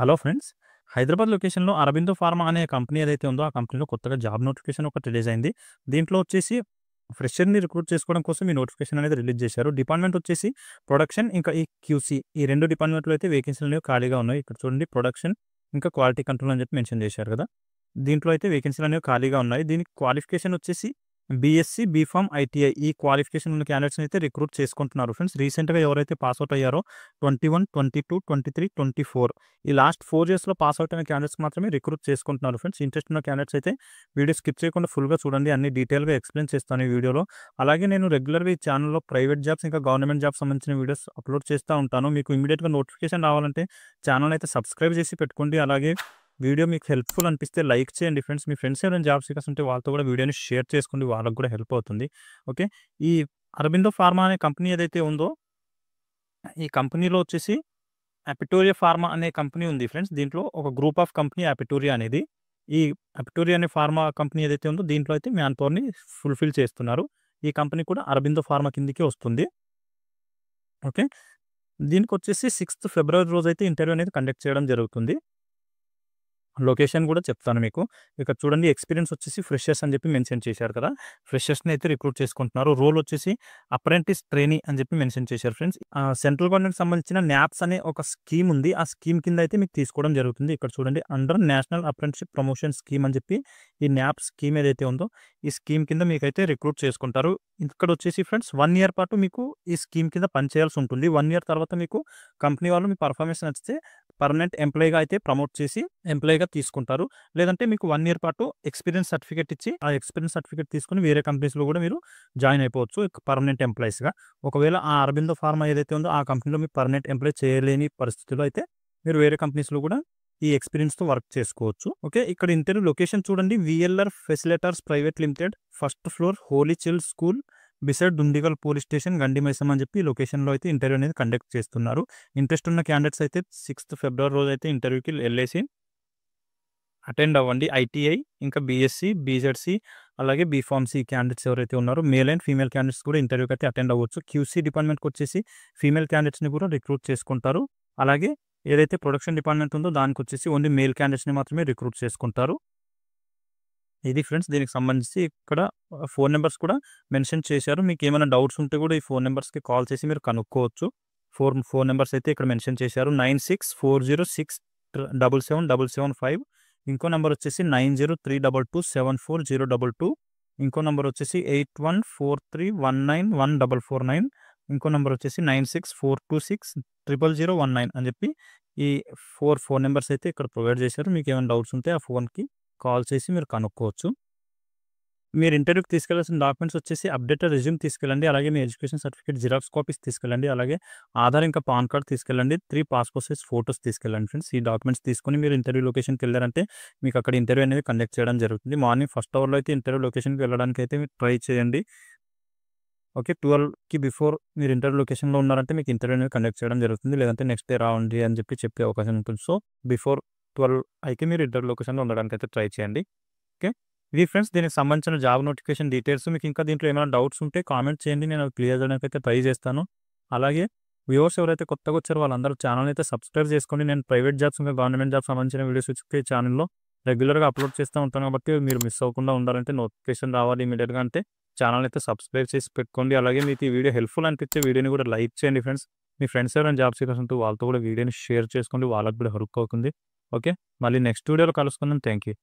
Hello friends. Hyderabad లొకేషన్‌లో Aurobindo pharma అనే company ఏదైతే ఉందో, ఆ కంపెనీలో కొత్తగా జాబ్ నోటిఫికేషన్ ఒకటి రిలీజ్ అయింది. దీంట్లో వచ్చేసి ఫ్రెషర్‌ని రిక్రూట్ చేసుకోవడం కోసం ఈ నోటిఫికేషన్ అనేది రిలీజ్ చేశారు. డిపార్ట్‌మెంట్ వచ్చేసి ప్రొడక్షన్ ఇంకా ఈ క్యూసీ ఈ 2 డిపార్ట్‌మెంట్‌లో అయితే వేకెన్సీలు అనేవి ఖాళీగా ఉన్నాయి. ఇక్కడ చూడండి ప్రొడక్షన్ ఇంకా క్వాలిటీ కంట్రోల్ అని చెప్పి మెన్షన్ చేశారు కదా! దీంట్లో అయితే వేకెన్సీలు అనేవి ఖాళీగా ఉన్నాయి. దీనికి క్వాలిఫికేషన్ వచ్చేసి బీఎస్సీ, బీఫార్మ్, ఐటీఐ ఈ క్వాలిఫికేషన్ ఉన్న క్యాండిడేట్స్‌ని అయితే రిక్రూట్ చేసుకుంటున్నారు ఫ్రెండ్స్. రీసెంట్‌గా ఎవరైతే పాస్ ఔట్ అయ్యారో 21, 22, 23, 24 ఈ లాస్ట్ 4 ఇయర్స్‌లో పాస్ ఔట్ అయిన క్యాండిడేట్స్‌కి మాత్రమే రిక్రూట్ చేసుకుంటున్నారు ఫ్రెండ్స్. ఇంట్రెస్ట్ ఉన్న క్యాండిడేట్స్ అయితే వీడియో స్కిప్ చేయకుండా ఫుల్‌గా చూడండి. అన్ని డీటెయిల్‌గా ఎక్స్‌ప్లెయిన్ చేస్తాను ఈ వీడియోలో. అలాగే నేను రెగ్యులర్‌గా ఈ ఛానెల్‌లో ప్రైవేట్ జాబ్స్ ఇంకా గవర్నమెంట్ జాబ్స్ సంబంధించిన వీడియోస్ అప్‌లోడ్ చేస్తా ఉంటాను. మీకు ఇమ్మీడియేట్‌గా నోటిఫికేషన్ రావాలంటే ఛానెల్‌ని అయితే సబ్స్క్రైబ్ చేసి పెట్టుకోండి. అలాగే వీడియో మీకు హెల్ప్‌ఫుల్ అనిపిస్తే లైక్ చేయండి ఫ్రెండ్స్. మీ ఫ్రెండ్స్ ఎవరైనా జాబ్ సీకర్స్ ఉంటే వాళ్ళతో కూడా వీడియోని షేర్ చేసుకోండి. వాళ్ళకి కూడా హెల్ప్ అవుతుంది. ఓకే. ఈ అరబిందో ఫార్మా అనే కంపెనీ ఏదైతే ఉందో, ఈ కంపెనీలో వచ్చేసి అపిటోరియా ఫార్మా అనే కంపెనీ ఉంది ఫ్రెండ్స్. దీంట్లో ఒక గ్రూప్ ఆఫ్ కంపెనీ అపిటోరియా అనేది. ఈ అపిటోరియా అనే ఫార్మా కంపెనీ ఏదైతే ఉందో, దీంట్లో అయితే మ్యాన్ పవర్‌ని ఫుల్‌ఫిల్ చేస్తున్నారు. ఈ కంపెనీ కూడా అరబిందో ఫార్మా కిందకే వస్తుంది. ఓకే. దీనికొచ్చేసి 6థ్ ఫిబ్రవరి రోజైతే ఇంటర్వ్యూ అనేది కండక్ట్ చేయడం జరుగుతుంది. లొకేషన్ కూడా చెప్తాను మీకు. ఇక్కడ చూడండి ఎక్స్‌పీరియన్స్ వచ్చేసి ఫ్రెషర్స్ అని చెప్పి మెన్షన్ చేశారు కదా! ఫ్రెషర్స్‌ని అయితే రిక్రూట్ చేసుకుంటున్నారు. రోల్ వచ్చేసి అప్రెంటిస్ ట్రైనీ అని చెప్పి మెన్షన్ చేశారు ఫ్రెండ్స్. సెంట్రల్ గవర్నమెంట్‌కి సంబంధించిన న్యాప్స్ అనే ఒక స్కీమ్ ఉంది. ఆ స్కీమ్ కింద అయితే మీకు తీసుకోవడం జరుగుతుంది. ఇక్కడ చూడండి under national apprenticeship promotion scheme అని చెప్పి ఈ న్యాప్ స్కీమ్ ఏదైతే ఉందో, ఈ స్కీమ్ కింద మీకైతే రిక్రూట్ చేసుకుంటారు. ఇక్కడ వచ్చేసి ఫ్రెండ్స్ 1 ఇయర్ పాటు మీకు ఈ స్కీమ్ కింద పనిచేయాల్సి ఉంటుంది. 1 ఇయర్ తర్వాత మీకు కంపెనీ వాళ్ళు మీ పర్ఫార్మెన్స్ నచ్చితే పర్మనెంట్ ఎంప్లాయీగా అయితే ప్రమోట్ చేసి ఎంప్లాయీగా తీసుకుంటారు. లేదంటే మీకు 1 ఇయర్ పాటు ఎక్స్‌పీరియన్స్ సర్టిఫికేట్ ఇచ్చి, ఆ ఎక్స్‌పీరియన్స్ సర్టిఫికేట్ తీసుకొని వేరే కంపెనీస్‌లో కూడా మీరు జాయిన్ అయిపోవచ్చు పర్మనెంట్ ఎంప్లాయీస్‌గా. ఒకవేళ ఆ అరబిందో ఫార్మా ఏదైతే ఉందో, ఆ కంపెనీలో మీరు పర్మనెంట్ ఎంప్లాయీ చేయలేని పరిస్థితిలో అయితే మీరు వేరే కంపెనీస్‌లో కూడా ఈ ఎక్స్‌పీరియన్స్‌తో వర్క్ చేసుకోవచ్చు. ఓకే. ఇక్కడ ఇంటర్వ్యూ లొకేషన్ చూడండి. VLR facilitators private limited, first floor, Holy Child School beside Dundigal police station, Gandimaisamma అని చెప్పి లొకేషన్‌లో అయితే ఇంటర్వ్యూ అనేది కండక్ట్ చేస్తున్నారు. ఇంట్రెస్ట్ ఉన్న క్యాండిడేట్స్ అయితే 6థ్ ఫిబ్రవరి రోజు అయితే ఇంటర్వ్యూకి ఎళ్ళేసి అటెండ్ అవ్వండి. ఐటీఐ ఇంకా బీఎస్సీ, బీజెడ్సీ అలాగే బీఫార్మసీ క్యాండిడేట్స్ ఎవరైతే ఉన్నారో మేల్ అండ్ ఫీమేల్ క్యాండిడేట్స్ కూడా ఇంటర్వ్యూకి అయితే అటెండ్ అవ్వచ్చు. క్యూసీ డిపార్ట్మెంట్‌కి వచ్చేసి ఫీమేల్ క్యాండిడేట్స్‌ని కూడా రిక్రూట్ చేసుకుంటారు. అలాగే ఏదైతే ప్రొడక్షన్ డిపార్ట్మెంట్ ఉందో, దానికొచ్చేసి ఓన్లీ మేల్ క్యాండిడేట్స్‌ని మాత్రమే రిక్రూట్ చేసుకుంటారు. ఇది ఫ్రెండ్స్ దీనికి సంబంధించి ఇక్కడ ఫోన్ నంబర్స్ కూడా మెన్షన్ చేశారు. మీకేమైనా డౌట్స్ ఉంటే కూడా ఈ ఫోన్ నంబర్స్‌కి కాల్ చేసి మీరు కనుక్కోవచ్చు. ఫోన్ నంబర్స్ అయితే ఇక్కడ మెన్షన్ చేశారు. 9640677775. ఇంకో నంబర్ వచ్చేసి 9032274022. ఇంకో నంబర్ వచ్చేసి 8143191449. ఇంకో నంబర్ వచ్చేసి 9642600019 అని చెప్పి ఈ ఫోన్ నంబర్స్ అయితే ఇక్కడ ప్రొవైడ్ చేశారు. మీకేమైనా డౌట్స్ ఉంటే ఆ ఫోన్‌కి కాల్ చేసి మీరు కనుక్కోవచ్చు. మీరు ఇంటర్వ్యూకి తీసుకెళ్లాల్సిన డాక్యుమెంట్స్ వచ్చేసి అప్డేటెడ్ రెజ్యూమ్ తీసుకెళ్ళండి. అలాగే మీ ఎడ్యుకేషన్ సర్టిఫికేట్ జిరాక్స్ కాపీస్ తీసుకెళ్ళండి. అలాగే ఆధార్ ఇంకా పాన్ కార్డ్ తీసుకెళ్ళండి. 3 పాస్‌పోర్ట్ సైజ్ ఫోటోస్ తీసుకెళ్ళండి ఫ్రెండ్స్. ఈ డాక్యుమెంట్స్ తీసుకొని మీరు ఇంటర్వ్యూ లొకేషన్‌కి వెళ్లారంటే మీకు అక్కడ ఇంటర్వ్యూ అనేది కండక్ట్ చేయడం జరుగుతుంది. మార్నింగ్ ఫస్ట్ అవర్‌లో అయితే ఇంటర్వ్యూ లొకేషన్‌కి వెళ్ళడానికి అయితే మీరు ట్రై చేయండి. ఓకే. 12కి బిఫోర్ మీరు ఇంటర్వ్యూ లొకేషన్‌లో ఉన్నారంటే మీకు ఇంటర్వ్యూ అనేది కండక్ట్ చేయడం జరుగుతుంది. లేదంటే నెక్స్ట్ డే రావండి అని చెప్పే అవకాశం ఉంటుంది. సో, బిఫోర్ 12 అయితే మీరు ఇంటర్వ్యూ లొకేషన్‌లో ఉండడానికైతే ట్రై చేయండి. ఓకే. ఇది ఫ్రెండ్స్ దీనికి సంబంధించిన జాబ్ నోటిఫికేషన్ డీటెయిల్స్. మీకు ఇంకా దీంట్లో ఏమైనా డౌట్స్ ఉంటే కామెంట్ చేయండి. నేను అవి క్లియర్ చేయడానికైతే ట్రై చేస్తాను. అలాగే వ్యూవర్స్ ఎవరైతే కొత్తగా వచ్చారో వాళ్ళందరూ ఛానెల్‌ని అయితే సబ్స్క్రైబ్ చేసుకోండి. నేను ప్రైవేట్ జాబ్స్ ఇంకా గవర్నమెంట్ జాబ్స్ సంబంధించిన వీడియోస్ వచ్చి ఛానెల్‌లో రెగ్యులర్‌గా అప్లోడ్ చేస్తూ ఉంటాను కాబట్టి మీరు మిస్ అవ్వకుండా ఉండాలంటే నోటిఫికేషన్ రావాలి ఇమ్మీడియేట్‌గా అంటే ఛానెల్‌ని అయితే సబ్స్క్రైబ్ చేసి పెట్టుకోండి. అలాగే మీకు ఈ వీడియో హెల్ప్‌ఫుల్ అనిపిస్తే వీడియోని కూడా లైక్ చేయండి ఫ్రెండ్స్. మీ ఫ్రెండ్స్ ఎవరైనా జాబ్ సీకర్స్ ఉంటే వాళ్ళతో కూడా వీడియోని షేర్ చేసుకోండి. వాళ్ళకి కూడా హెల్ప్ అవుతుంది. ఓకే. మళ్ళీ నెక్స్ట్ వీడియోలో కలుసుకుందాం. Thank you.